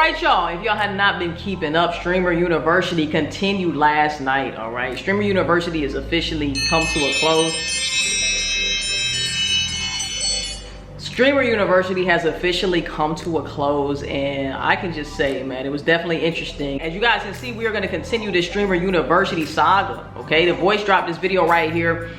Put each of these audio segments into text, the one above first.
right, y'all, if y'all had not been keeping up, Streamer University continued last night. All right, Streamer University has officially come to a close. Streamer University has officially come to a close, and I can just say, man, it was definitely interesting. As you guys can see, we are going to continue this Streamer University saga. Okay, the voice dropped this video right here.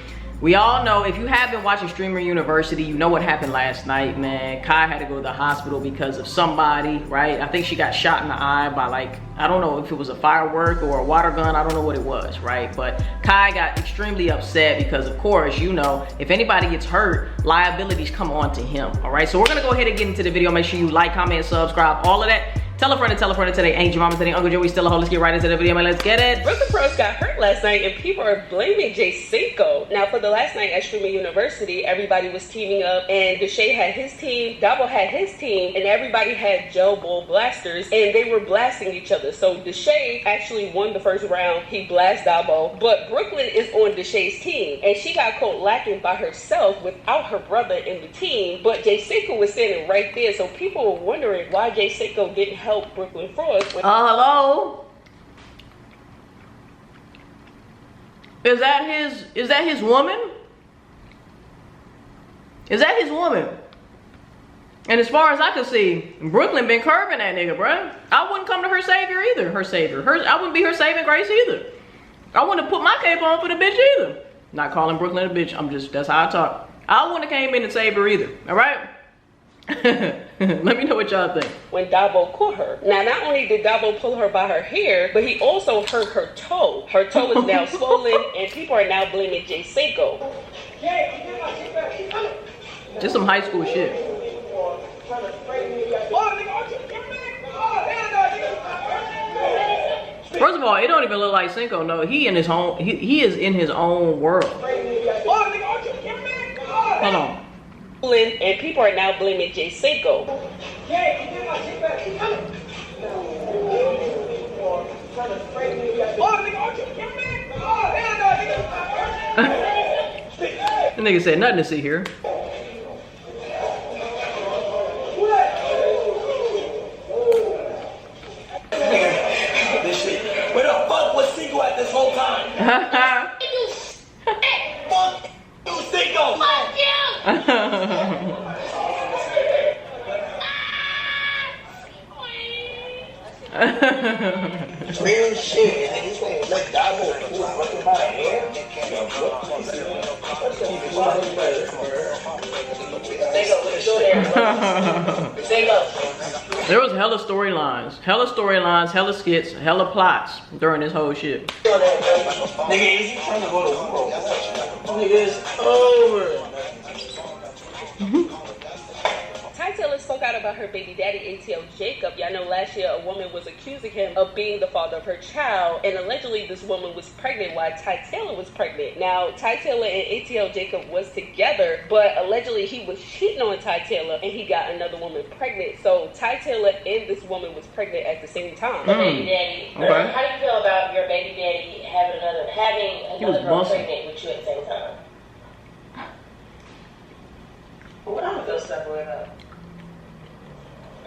We all know, if you have been watching Streamer University, you know what happened last night, man. Kai had to go to the hospital because of somebody, right? I think she got shot in the eye by, like, I don't know if it was a firework or a water gun. I don't know what it was, right? But Kai got extremely upset because, of course, you know, if anybody gets hurt, liabilities come on to him, all right? So we're gonna go ahead and get into the video. Make sure you like, comment, subscribe, all of that. Tell a friend today. Ain't your mama today. Uncle Joey still a hoe. Let's get right into the video, man. Let's get it. Brooklyn Pros got hurt last night, and people are blaming Cinco. Now, for the last night at Streamer University, everybody was teaming up, and Deshae had his team, Dabo had his team, and everybody had gel ball blasters, and they were blasting each other. So Deshae actually won the first round. He blasted Dabo, but Brooklyn is on Deshae's team, and she got caught lacking by herself without her brother in the team. But Cinco was standing right there, so people were wondering why Cinco didn't help Brooklyn Frost. Hello? Is that his woman? Is that his woman? And as far as I can see, Brooklyn been curving that nigga, bruh. I wouldn't come to her savior either. I wouldn't be her saving grace either. I wouldn't put my cape on for the bitch either. Not calling Brooklyn a bitch. That's how I talk. I wouldn't have came in and saved her either. All right? Let me know what y'all think. When Dabo caught her. Now, not only did Dabo pull her by her hair, but he also hurt her toe. Her toe is now swollen, and people are now blaming Cinco. Just some high school shit. First of all, it don't even look like Cinco. No, he in his own. He is in his own world. Hold on. And people are now blaming Cinco. The nigga said nothing to see here. Where the fuck was Cinco at this whole time? Fuck you, Cinco! Fuck you! Real shit. This way, like Dabo pull Brooklyn by the hair. There was hella storylines, hella skits, hella plots during this whole shit. Nigga, is he trying to go to war? Nigga, it's over. Taylor spoke out about her baby daddy, ATL Jacob. Y'all know last year a woman was accusing him of being the father of her child, and allegedly this woman was pregnant while Ty Taylor was pregnant. Now, Ty Taylor and ATL Jacob was together, but allegedly he was cheating on Ty Tayller, and he got another woman pregnant. So Ty Taylor and this woman was pregnant at the same time. Baby daddy. Okay. How do you feel about your baby daddy having another girl pregnant with you at the same time? What I'm gonna feel separate about?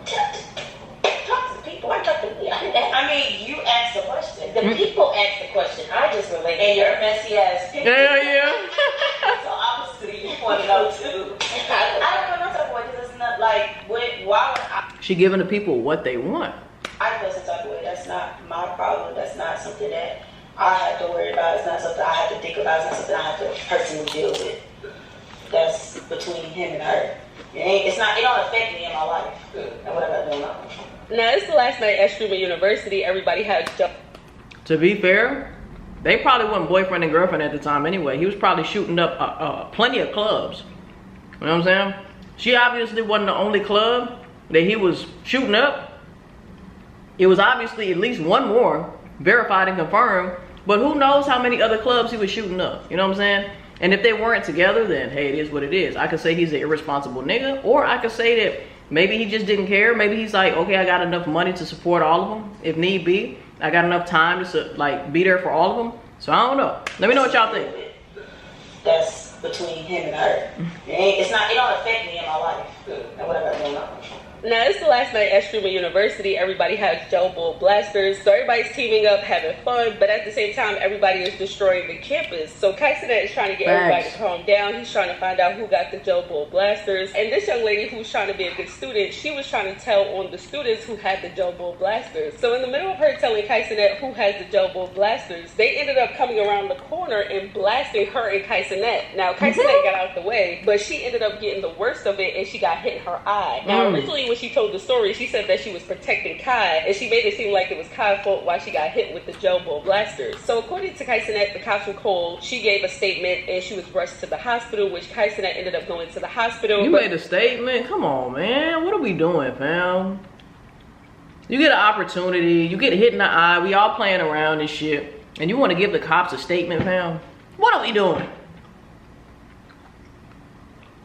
Talk to people. I mean, you asked the question. The people asked the question. I just relate. And you're messy ass. Yeah. So obviously you want to know too. I don't know no type of way because it's not like why would I? She giving the people what they want. I feel some type of way. That's not my problem. That's not something that I have to worry about. It's not something I have to think about. It's not something I have to personally deal with. That's between him and her. It don't affect me in my life and whatever going on. Now, it's the last night at Streamer University. Everybody had To be fair, they probably wasn't boyfriend and girlfriend at the time anyway. He was probably shooting up plenty of clubs. You know what I'm saying? She obviously wasn't the only club that he was shooting up. It was obviously at least one more verified and confirmed. But who knows how many other clubs he was shooting up. You know what I'm saying? And if they weren't together, then hey, it is what it is. I could say he's an irresponsible nigga, or I could say that maybe he just didn't care. Maybe he's like, okay, I got enough money to support all of them if need be. I got enough time to like be there for all of them. So I don't know. Let me know what y'all think. That's between him and her. It don't affect me in my life and whatever going on. Now, it's the last night at Streamer University. Everybody has Joe Bull blasters. So everybody's teaming up, having fun. But at the same time, everybody is destroying the campus. So Cenat is trying to get everybody to calm down. He's trying to find out who got the Joe Bull blasters. And this young lady who's trying to be a good student, she was trying to tell on the students who had the Joe Bull blasters. So in the middle of her telling Cenat who has the Joe Bull blasters, they ended up coming around the corner and blasting her and Cenat. Now, Cenat got out the way, but she ended up getting the worst of it, and she got hit in her eye. Now, originally when she told the story, she said that she was protecting Kai, and she made it seem like it was Kai's fault why she got hit with the Joe Bull blasters. So according to Cenat, the cops were called. She gave a statement, and she was rushed to the hospital, which Cenat ended up going to the hospital. You made a statement? Come on, man. What are we doing, fam? You get an opportunity, you get hit in the eye, we all playing around and shit, and you want to give the cops a statement, fam? What are we doing?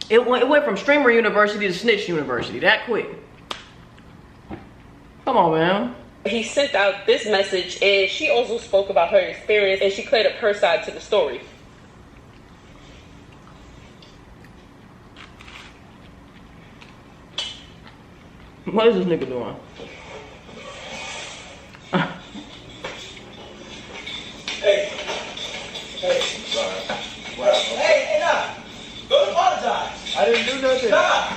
It went from Streamer University to Snitch University that quick. Come on, man. He sent out this message, and she also spoke about her experience, and she cleared up her side to the story. What is this nigga doing? Hey, nah. Go apologize. I didn't do nothing. Nah.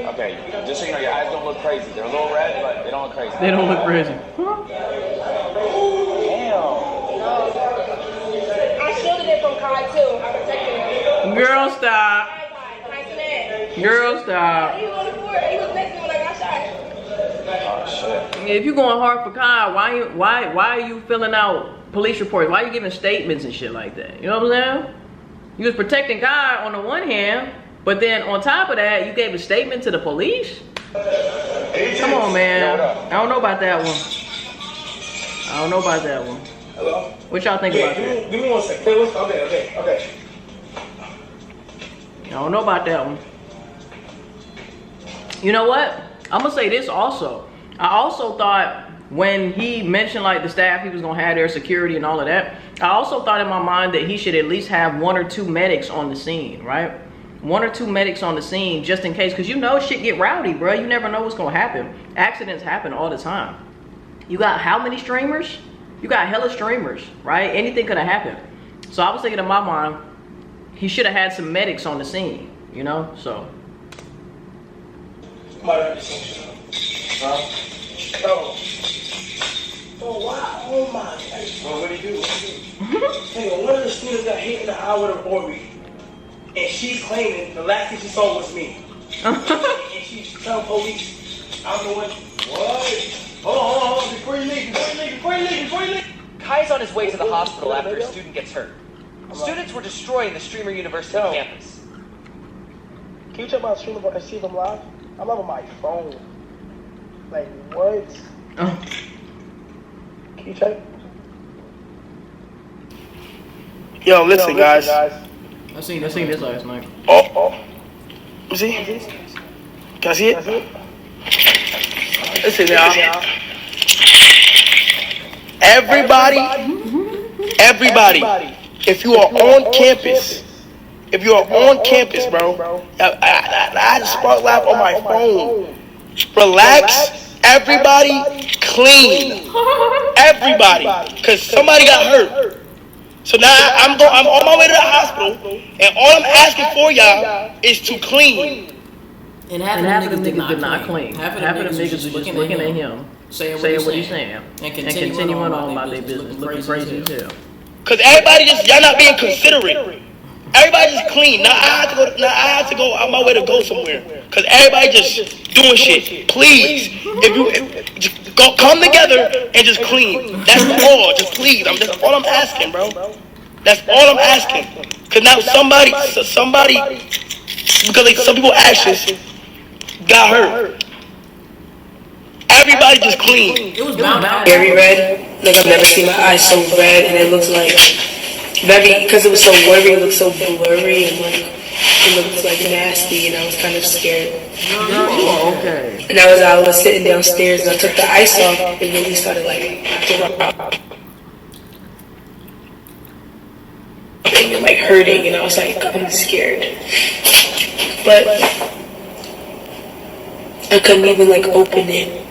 Okay, just so you know, your eyes don't look crazy. They're a little red, but they don't look crazy. They don't look crazy. Damn. I shielded it from Kai too. I protected him. Girl, stop. Girl, stop. He was on the floor. He was next to me when I got shot. Oh shit. If you going hard for Kai, why are you filling out police reports? Why are you giving statements and shit like that? You know what I'm saying? You was protecting Kai on the one hand, but then on top of that, you gave a statement to the police? Come on, man. I don't know about that one. I don't know about that one. Hello? What y'all think about that? Give me 1 second. Okay. I don't know about that one. You know what? I'm gonna say this also. I also thought when he mentioned like the staff he was gonna have their security and all of that, I also thought in my mind that he should at least have 1 or 2 medics on the scene, right? 1 or 2 medics on the scene just in case, because you know shit get rowdy, bro. You never know what's gonna happen. Accidents happen all the time. You got how many streamers? You got hella streamers, right? Anything could have happened. So I was thinking in my mind, he should have had some medics on the scene, you know? So. Oh wow! Oh my! Well, what did he do? Hey, one of the students got hit in the eye with an Ori, and she's claiming the last thing she saw was me. And she's telling police, I'm the one. What? Hold on! Before you leave! Kai's on his way to the hospital after a student gets hurt. Students were destroying the Streamer University campus. Can you check my stream and see if I'm live? I'm live on my phone. Like, what? Can you check? Yo, listen, guys. I seen this last night. Oh. See? Can I see it? Listen, y'all. Everybody, if you are on campus, bro, I just spark live on my phone. Relax, everybody, clean, everybody, cause somebody got hurt. So now I'm on my way to the hospital, and all I'm asking for y'all is to clean. And half of them niggas did not clean. Half of them niggas was just looking at him, saying what he's saying, and continuing on about their business, looking crazy as hell. Cause everybody y'all not being considerate. Everybody just clean. Now I have to go out my way to go somewhere. Cause everybody just doing shit. Please, if you just come together and just clean. That's all. Just please. That's all I'm asking, bro. That's all I'm asking. Cause now somebody, because like some people actions got hurt. Everybody just clean. It was bound out. Very red. Like I've never seen my eyes so red, and it looks like very, because it was so blurry, it looked so blurry, and like it looked like nasty, and I was kind of scared. Okay. And as I was sitting downstairs and I took the ice off, it really started like acting up. itching and like hurting, and I was like, I'm scared. But I couldn't even like open it.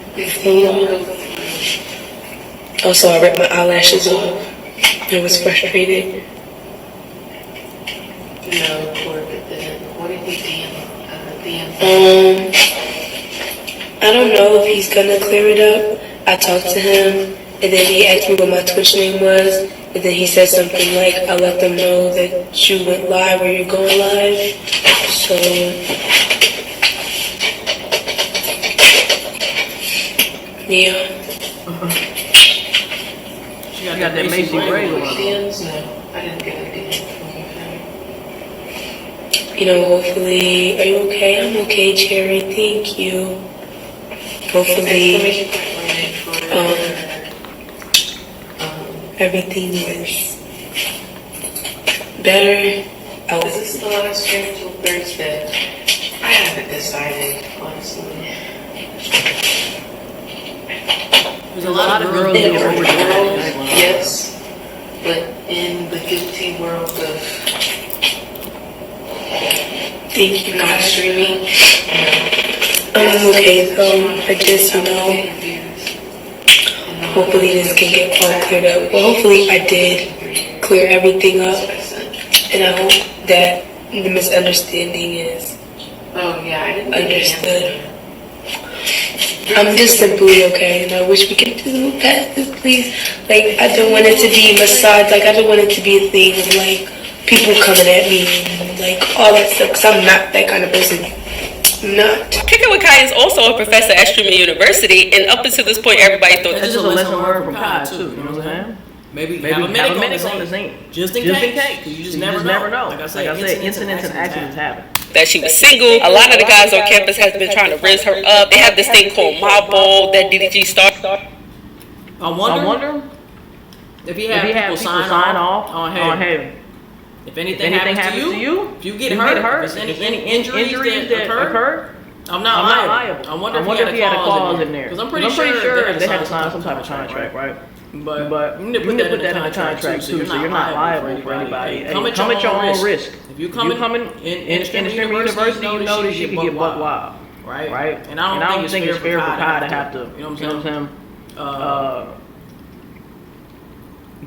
Also, I ripped my eyelashes off. I was frustrated. No, what did he DM? I don't know if he's gonna clear it up. I talked to him, and then he asked me what my Twitch name was, and then he said something like, I let them know that you went live or you're going live. So yeah. She got that Macy Gray going on. DMs? No, I didn't get a DM. You know, hopefully, are you okay? I'm okay, Cherry. Thank you. Hopefully, everything is better. Is this the last stream till Thursday? I haven't decided, honestly. There's a lot of girls in that the are world, over yes, but in the guilty world of Thank you, not God. streaming, I'm okay though. I just, you know, hopefully this can get all cleared up. Well, hopefully I did clear everything up, and I hope that the misunderstanding is understood. I'm just simply okay, and I wish we could just move past this, please. Like, I don't want it to be massaged. Like, I don't want it to be a thing of like people coming at me and like all that stuff, because I'm not that kind of person. I'm not. Kicking with Kai is also a professor at Streamer University, and up until this point, everybody thought That's just a lesson learned from Kai too. You know what I'm saying? Maybe have a medic on the scene, just in case. You just never know. Like I said, incidents and accidents happen. that she was single. A lot of the guys on campus has been trying to raise her up. They have this thing called Mob Ball that DDG started. I wonder if he had people sign off on hey, if anything happens to you, if you get hurt, if there's any injuries that occur, I'm not liable. I wonder if he had a clause in there. Because I'm pretty sure they had to sign some type of contract, right? But you need to put that in the contract too, so you're not liable for anybody. Hey, come at your own risk. If you come in Streamer University, you know this shit can get buck wild, right? And I don't think it's fair for Kai to have to, you know what I'm saying,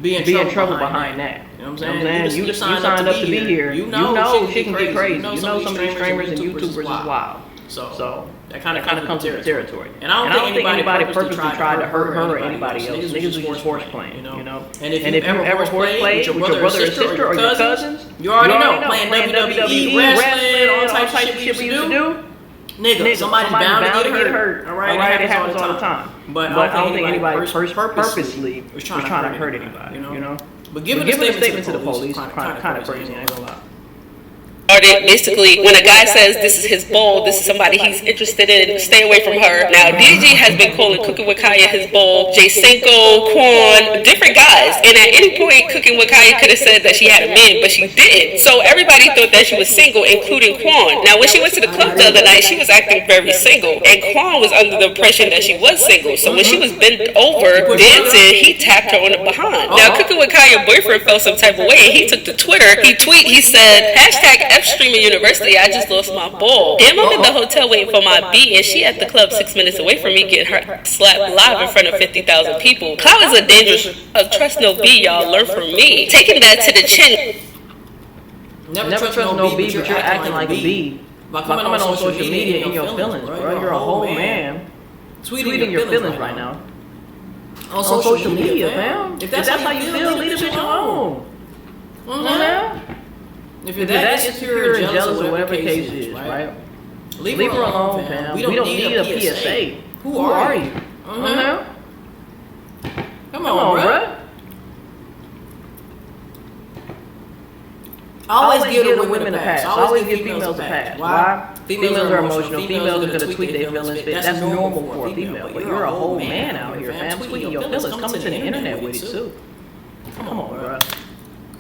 be in trouble behind that. You know what I'm saying? You signed up to be here. You know shit can get crazy. You know some of these streamers and YouTubers is wild. So that kind of comes with the territory. And I don't think anybody purposely tried to hurt her or anybody else. Niggas was just horse playing, you know. And if you ever horse played with your brother or sister or your cousins, you already know playing WWE, wrestling, all types of shit we used to do. Nigga, somebody's bound to get hurt. All right, it happens all the time. But I don't think anybody purposely was trying to hurt anybody, you know. But giving a statement to the police is kind of crazy, I ain't gonna lie. Basically, when a guy says this is his bowl, this is somebody he's interested in, stay away from her. Now, DDG has been calling Cooking with Kaya his bowl, Cinco, Quan, different guys. And at any point, Cooking with Kaya could have said that she had a man, but she didn't. So everybody thought that she was single, including Quan. Now, when she went to the club the other night, she was acting very single. And Quan was under the impression that she was single. So when she was bent over dancing, he tapped her on the behind. Now, Cooking with Kaya's boyfriend felt some type of way, and he took to Twitter. He said, #Streamer University, I just lost my ball. Damn, I'm in the hotel waiting for my B, and she at the club 6 minutes away from me getting her slapped live in front of 50,000 people. Cloud is a dangerous trust no B, y'all. Learn from me. Taking that to the chin. Never trust no B, but you're acting like a B. By coming on social media in your feelings, bro. You're a whole man. Tweeting your feelings right now. On social media, fam. If that's how you feel, leave the bitch alone. If you're that insecure and jealous or whatever the case is, right? Leave her alone, fam. We don't need a PSA. Who are you? Come on, bruh. Always give the women a pass. Always give females a pass. Why? Females are emotional. Females are going to tweet their feelings. That's normal for a female. But you're a whole man out here, fam. Tweeting your feelings. Coming to the internet with it, too. Come on, bruh.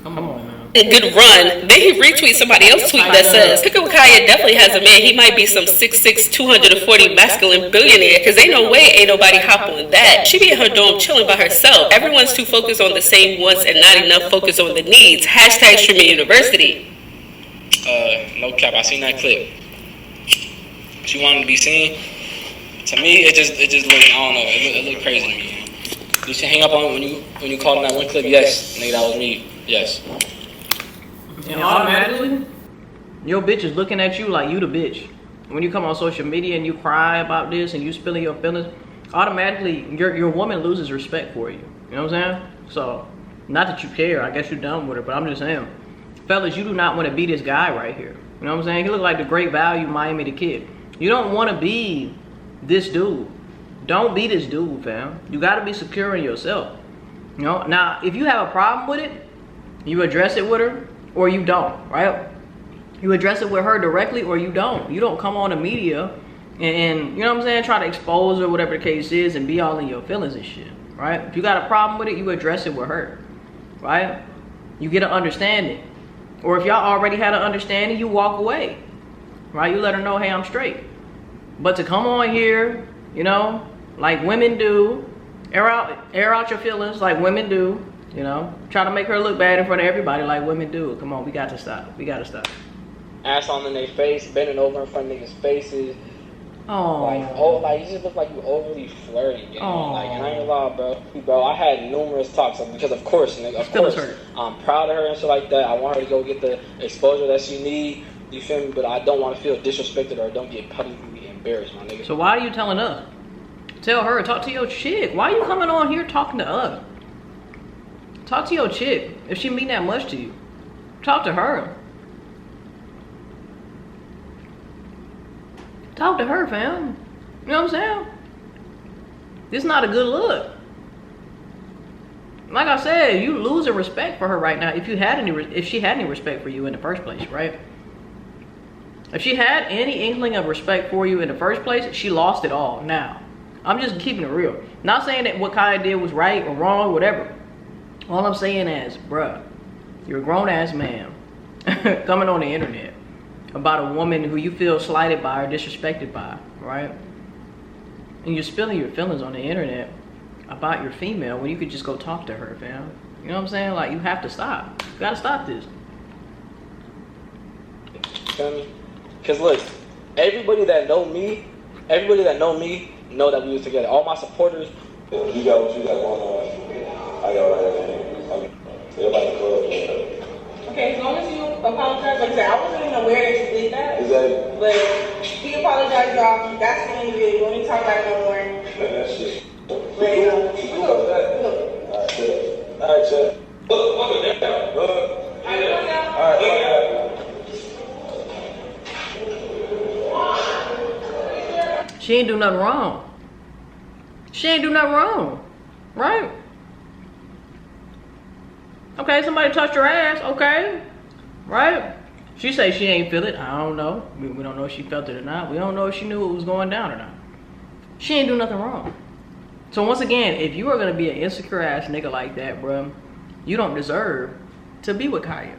Come on, man. a good run. Then he retweets somebody else's tweet that says, Pick up Kaya definitely has a man. He might be some 6'6", 240 masculine billionaire, because ain't no way ain't nobody hop on that. She be in her dorm chilling by herself. Everyone's too focused on the same wants and not enough focus on the needs. Hashtag Streaming University. No cap, I seen that clip. She wanted to be seen. To me, it just looked, I don't know, it looked crazy to me. You should hang up on when you called on that one clip. Yes, nigga, that was me. Yes. And automatically, your bitch is looking at you like you the bitch. When you come on social media and you cry about this and you spilling your feelings, automatically your woman loses respect for you. You know what I'm saying? So, not that you care. I guess you're done with her, but I'm just saying, fellas, you do not want to be this guy right here. You know what I'm saying? He look like the great value Miami the Kid. You don't want to be this dude. Don't be this dude, fam. You got to be secure in yourself. You know? Now, if you have a problem with it, you address it with her or you don't, right? You address it with her directly or you don't. You don't come on the media and you know what I'm saying, try to expose her, whatever the case is, and be all in your feelings and shit, right? If you got a problem with it, you address it with her, right? You get an understanding. Or if y'all already had an understanding, you walk away, right? You let her know, hey, I'm straight. But to come on here, you know, like women do, air out your feelings like women do, you know, try to make her look bad in front of everybody like women do. Come on, we got to stop. We got to stop. Ass on in their face, bending over in front of niggas' faces. Oh. Like you just look like you overly flirty, you know? Like, and I ain't gonna lie, bro, I had numerous talks because of course, nigga, I'm proud of her and shit like that. I want her to go get the exposure that she need. You feel me? But I don't want to feel disrespected or don't get publicly embarrassed, my nigga. So why are you telling us? Tell her, talk to your chick. Why are you coming on here talking to us? Talk to your chick. If she mean that much to you, talk to her. Talk to her, fam. You know what I'm saying? This is not a good look. Like I said, you losing respect for her right now. If she had any respect for you in the first place, right? If she had any inkling of respect for you in the first place, she lost it all now. I'm just keeping it real. Not saying that what Kaya did was right or wrong, whatever. All I'm saying is, bruh, you're a grown-ass man coming on the internet about a woman who you feel slighted by or disrespected by, right? And you're spilling your feelings on the internet about your female when you could just go talk to her, fam. You know what I'm saying? Like, you have to stop. You gotta stop this. Because look, everybody that know me know that we was together. All my supporters. You got what you got going on. I got right everything. Everybody club. Okay, as long as you apologize, like I said, I wasn't even aware that you did that. Exactly. But he apologized, y'all. That's the end of it. We don't need to talk about it no more. Man, that shit. Look. Alright, Chad. Look. Alright. She ain't do nothing wrong. She ain't do nothing wrong, right? Okay, somebody touched her ass, okay, right? She say she ain't feel it. I don't know. We don't know if she felt it or not. We don't know if she knew it was going down or not. She ain't do nothing wrong. So once again, if you are gonna be an insecure ass nigga like that, bro, you don't deserve to be with Kaya.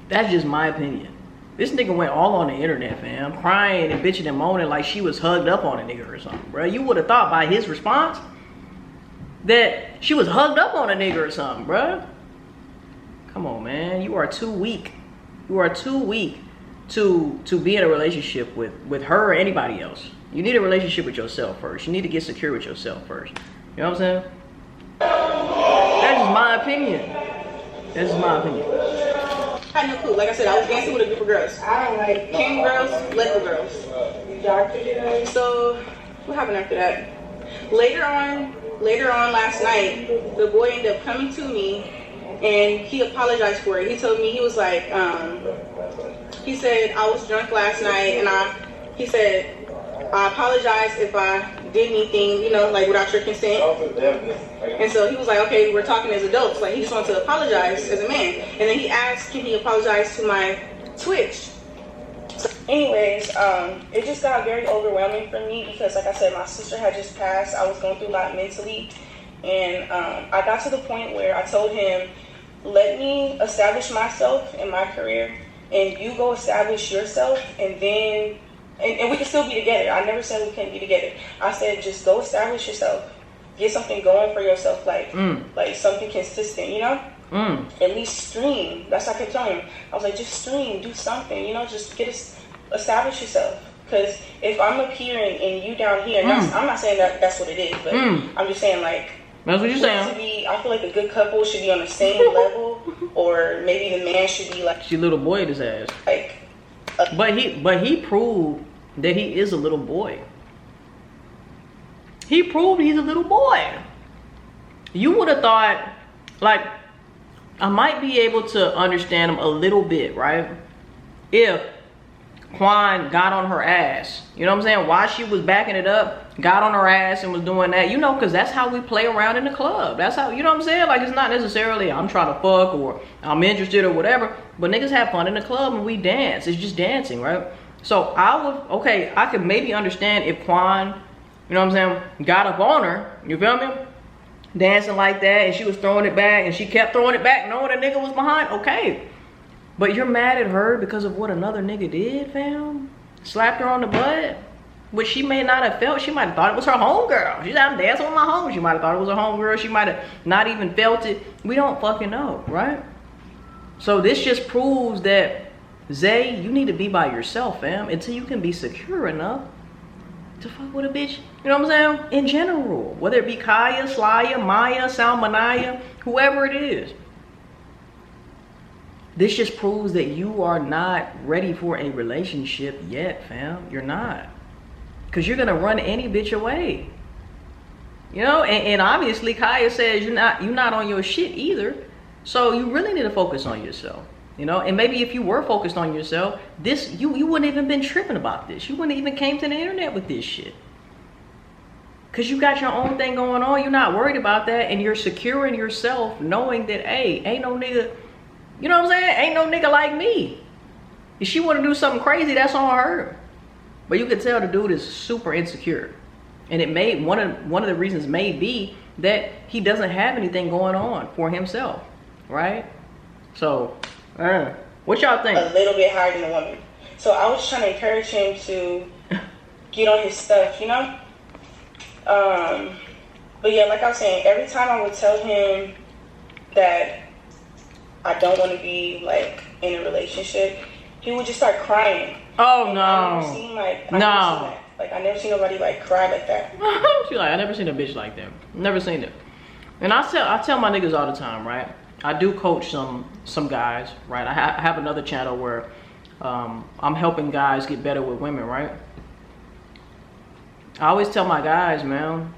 That's just my opinion. This nigga went all on the internet, fam, crying and bitching and moaning like she was hugged up on a nigga or something, bro. You would have thought by his response that she was hugged up on a nigga or something, bro. Come on, man. You are too weak. You are too weak to be in a relationship with her or anybody else. You need a relationship with yourself first. You need to get secure with yourself first. You know what I'm saying? That's just my opinion. That's just my opinion. I had no clue. Like I said, I was dancing with a group of girls. I don't like came girls, left the girls. So what happened after that? Later on last night, the boy ended up coming to me and he apologized for it. He told me, he was like, he said, I was drunk last night and he said, I apologize if I did anything, you know, like without your consent. And so he was like, okay, we're talking as adults. Like he just wanted to apologize as a man. And then he asked, can he apologize to my Twitch? So anyways, it just got very overwhelming for me because like I said, my sister had just passed. I was going through a lot mentally. And I got to the point where I told him, let me establish myself in my career, and you go establish yourself, and then, and we can still be together. I never said we couldn't be together. I said just go establish yourself. Get something going for yourself, like something consistent, you know? At least stream. That's what I kept telling him. I was like, just stream, do something, you know, just establish yourself. Because if I'm appearing and you down here, I'm not saying that that's what it is, but I'm just saying, like, that's what you're saying. I feel like a good couple should be on the same level, or maybe the man should be like. She little boyed his ass. Like, but he proved that he is a little boy. He proved he's a little boy. You would have thought, like, I might be able to understand him a little bit, right? If Quan got on her ass, you know what I'm saying? While she was backing it up, got on her ass and was doing that, you know, because that's how we play around in the club. That's how, you know what I'm saying? Like, it's not necessarily I'm trying to fuck or I'm interested or whatever, but niggas have fun in the club and we dance. It's just dancing, right? So I could maybe understand if Quan, you know what I'm saying, got up on her, you feel me? Dancing like that, and she was throwing it back, and she kept throwing it back knowing a nigga was behind, okay. But you're mad at her because of what another nigga did, fam? Slapped her on the butt? Which she may not have felt. She might have thought it was her homegirl. She's out dancing with my home. She might have thought it was her homegirl. She might have not even felt it. We don't fucking know, right? So this just proves that, Zay, you need to be by yourself, fam, until you can be secure enough to fuck with a bitch, you know what I'm saying? In general, whether it be Kaya, Slaya, Maya, Salmanaya, whoever it is. This just proves that you are not ready for a relationship yet, fam. You're not. Because you're going to run any bitch away. You know, and obviously Kaya says you're not on your shit either. So you really need to focus on yourself. You know, and maybe if you were focused on yourself, you wouldn't even been tripping about this. You wouldn't even came to the internet with this shit. Because you got your own thing going on. You're not worried about that. And you're secure in yourself knowing that, hey, ain't no nigga, you know what I'm saying? Ain't no nigga like me. If she want to do something crazy, that's on her. But you can tell the dude is super insecure. And it may, one of the reasons may be that he doesn't have anything going on for himself. Right? So, what y'all think? A little bit higher than a woman. So I was trying to encourage him to get on his stuff, you know? But yeah, like I was saying, every time I would tell him that I don't want to be like in a relationship, he would just start crying. Oh, and no. I never seen I never seen nobody like cry like that. She like, I never seen a bitch like that. Never seen it. And I tell my niggas all the time, right? I do coach some guys, right? I have another channel where I'm helping guys get better with women, right? I always tell my guys, man,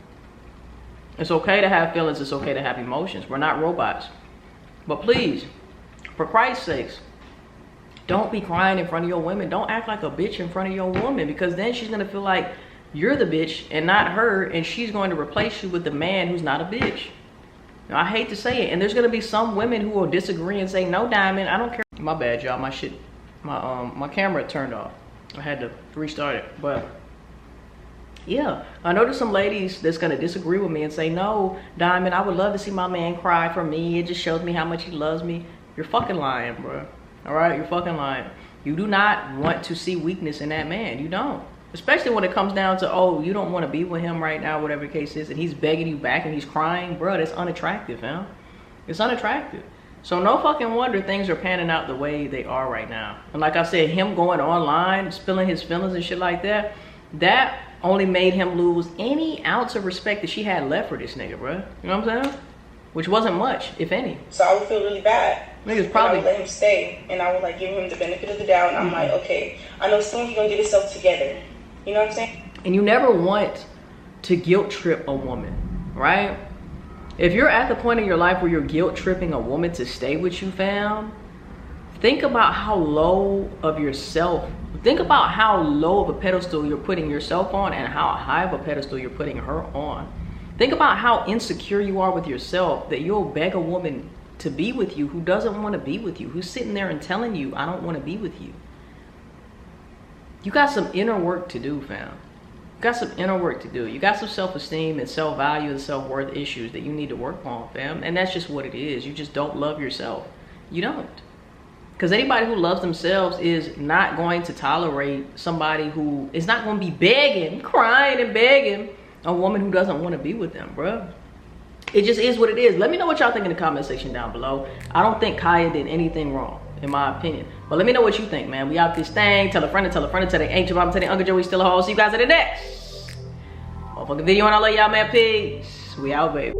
it's okay to have feelings, it's okay to have emotions. We're not robots. But please, for Christ's sakes, don't be crying in front of your women. Don't act like a bitch in front of your woman, because then she's gonna feel like you're the bitch and not her, and she's going to replace you with the man who's not a bitch. Now, I hate to say it, and there's gonna be some women who will disagree and say, no, Diamond, I don't care. My bad, y'all. My camera turned off. I had to restart it. But yeah, I know there's some ladies that's gonna disagree with me and say, no, Diamond, I would love to see my man cry for me. It just shows me how much he loves me. You're fucking lying, bro. All right, you're fucking lying. You do not want to see weakness in that man. You don't. Especially when it comes down to, oh, you don't want to be with him right now, whatever the case is, and he's begging you back and he's crying. Bro, that's unattractive, man. It's unattractive. So no fucking wonder things are panning out the way they are right now. And like I said, him going online, spilling his feelings and shit like that, that only made him lose any ounce of respect that she had left for this nigga, bro. You know what I'm saying? Which wasn't much, if any. So I would feel really bad. Niggas probably I would let him stay, and I would like give him the benefit of the doubt. And I'm like, okay, I know soon he's gonna get himself together. You know what I'm saying? And you never want to guilt trip a woman, right? If you're at the point in your life where you're guilt tripping a woman to stay with you, fam, think about how low of yourself, think about how low of a pedestal you're putting yourself on and how high of a pedestal you're putting her on. Think about how insecure you are with yourself that you'll beg a woman to be with you who doesn't want to be with you, who's sitting there and telling you, I don't want to be with you. You got some inner work to do, fam. got some inner work to do. You got some self-esteem and self-value and self-worth issues that you need to work on, fam. And that's just what it is. You just don't love yourself. You don't. Because anybody who loves themselves is not going to tolerate somebody who is not going to be begging, crying and begging a woman who doesn't want to be with them, bruh. It just is what it is. Let me know what y'all think in the comment section down below. I don't think Kaya did anything wrong, in my opinion. But let me know what you think, man. We out this thing. Tell a friend, tell a friend, tell their ancient mom, tell their Uncle Joe we still a hoe. See you guys in the next motherfucking video, and I love y'all, man. Peace. We out, baby.